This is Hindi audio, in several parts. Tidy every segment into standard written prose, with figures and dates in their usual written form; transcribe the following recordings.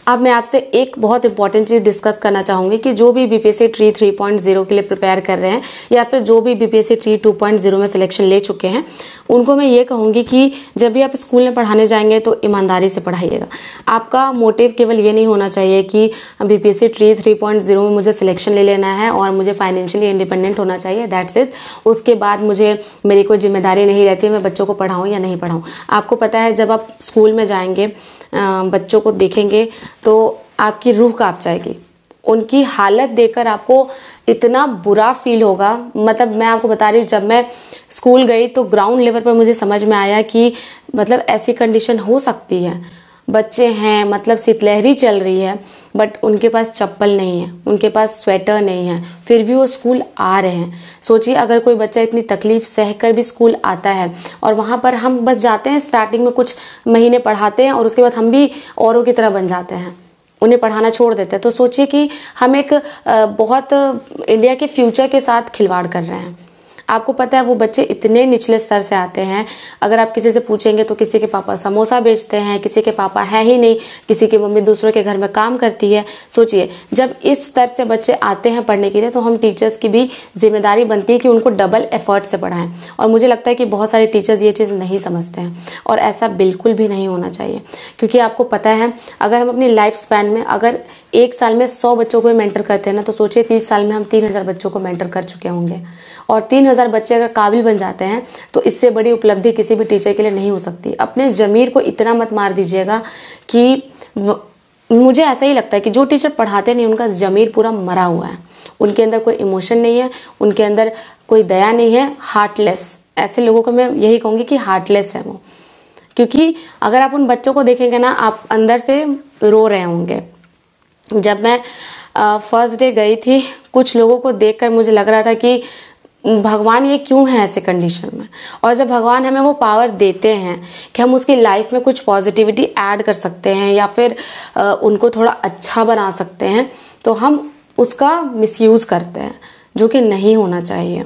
अब मैं आपसे एक बहुत इंपॉर्टेंट चीज़ डिस्कस करना चाहूँगी कि जो भी बीपीएससी ट्री 3.0 के लिए प्रिपेयर कर रहे हैं या फिर जो भी बीपीएससी ट्री 2.0 में सिलेक्शन ले चुके हैं, उनको मैं ये कहूँगी कि जब भी आप स्कूल में पढ़ाने जाएंगे तो ईमानदारी से पढ़ाइएगा। आपका मोटिव केवल ये नहीं होना चाहिए कि बीपीएससी ट्री 3.0 में मुझे सिलेक्शन ले लेना है और मुझे फाइनेंशियली इंडिपेंडेंट होना चाहिए, दैट्स इट। उसके बाद मुझे मेरी कोई जिम्मेदारी नहीं रहती है मैं बच्चों को पढ़ाऊँ या नहीं पढ़ाऊँ। आपको पता है जब आप स्कूल में जाएंगे, बच्चों को देखेंगे तो आपकी रूह कांप जाएगी। उनकी हालत देखकर आपको इतना बुरा फील होगा। मतलब मैं आपको बता रही हूँ, जब मैं स्कूल गई तो ग्राउंड लेवल पर मुझे समझ में आया कि मतलब ऐसी कंडीशन हो सकती है। बच्चे हैं, मतलब शीतलहरी चल रही है, बट उनके पास चप्पल नहीं है, उनके पास स्वेटर नहीं है, फिर भी वो स्कूल आ रहे हैं। सोचिए अगर कोई बच्चा इतनी तकलीफ सहकर भी स्कूल आता है और वहाँ पर हम बस जाते हैं, स्टार्टिंग में कुछ महीने पढ़ाते हैं और उसके बाद हम भी औरों की तरह बन जाते हैं, उन्हें पढ़ाना छोड़ देते हैं। तो सोचिए कि हम एक बहुत इंडिया के फ्यूचर के साथ खिलवाड़ कर रहे हैं। आपको पता है वो बच्चे इतने निचले स्तर से आते हैं, अगर आप किसी से पूछेंगे तो किसी के पापा समोसा बेचते हैं, किसी के पापा है ही नहीं, किसी की मम्मी दूसरों के घर में काम करती है। सोचिए जब इस स्तर से बच्चे आते हैं पढ़ने के लिए तो हम टीचर्स की भी जिम्मेदारी बनती है कि उनको डबल एफर्ट से पढ़ाएं। और मुझे लगता है कि बहुत सारे टीचर्स ये चीज़ नहीं समझते हैं और ऐसा बिल्कुल भी नहीं होना चाहिए। क्योंकि आपको पता है अगर हम अपनी लाइफ स्पैन में अगर एक साल में 100 बच्चों को मेंटर करते हैं ना, तो सोचिए 30 साल में हम 3000 बच्चों को मेंटर कर चुके होंगे। और 3000 बच्चे अगर काबिल बन जाते हैं तो इससे बड़ी उपलब्धि किसी भी टीचर के लिए नहीं हो सकती। अपने ज़मीर को इतना मत मार दीजिएगा कि मुझे ऐसा ही लगता है कि जो टीचर पढ़ाते नहीं उनका ज़मीर पूरा मरा हुआ है, उनके अंदर कोई इमोशन नहीं है, उनके अंदर कोई दया नहीं है, हार्टलेस। ऐसे लोगों को मैं यही कहूँगी कि हार्टलेस है वो। क्योंकि अगर आप उन बच्चों को देखेंगे ना, आप अंदर से रो रहे होंगे। जब मैं फर्स्ट डे गई थी, कुछ लोगों को देखकर मुझे लग रहा था कि भगवान ये क्यों है ऐसे कंडीशन में। और जब भगवान हमें वो पावर देते हैं कि हम उसकी लाइफ में कुछ पॉजिटिविटी ऐड कर सकते हैं या फिर उनको थोड़ा अच्छा बना सकते हैं, तो हम उसका मिसयूज़ करते हैं, जो कि नहीं होना चाहिए।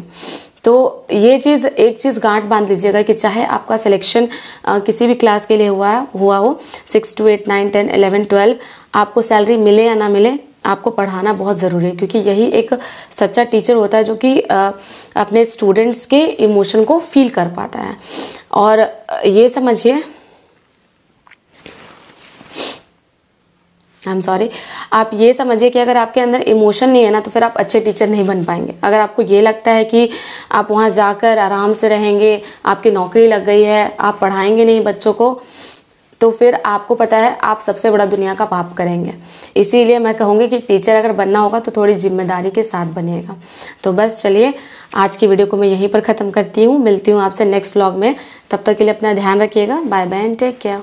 तो ये चीज़ एक चीज़ गांठ बांध लीजिएगा कि चाहे आपका सिलेक्शन किसी भी क्लास के लिए हुआ हो 6 to 8 9 10 11 12, आपको सैलरी मिले या ना मिले, आपको पढ़ाना बहुत ज़रूरी है। क्योंकि यही एक सच्चा टीचर होता है जो कि अपने स्टूडेंट्स के इमोशन को फील कर पाता है। और ये समझिए, आई एम सॉरी, आप ये समझिए कि अगर आपके अंदर इमोशन नहीं है ना तो फिर आप अच्छे टीचर नहीं बन पाएंगे। अगर आपको ये लगता है कि आप वहाँ जाकर आराम से रहेंगे, आपकी नौकरी लग गई है, आप पढ़ाएंगे नहीं बच्चों को, तो फिर आपको पता है आप सबसे बड़ा दुनिया का पाप करेंगे। इसीलिए मैं कहूँगी कि टीचर अगर बनना होगा तो थोड़ी जिम्मेदारी के साथ बनिएगा। तो बस चलिए, आज की वीडियो को मैं यहीं पर ख़त्म करती हूँ। मिलती हूँ आपसे नेक्स्ट व्लॉग में। तब तक के लिए अपना ध्यान रखिएगा। Bye bye and take care.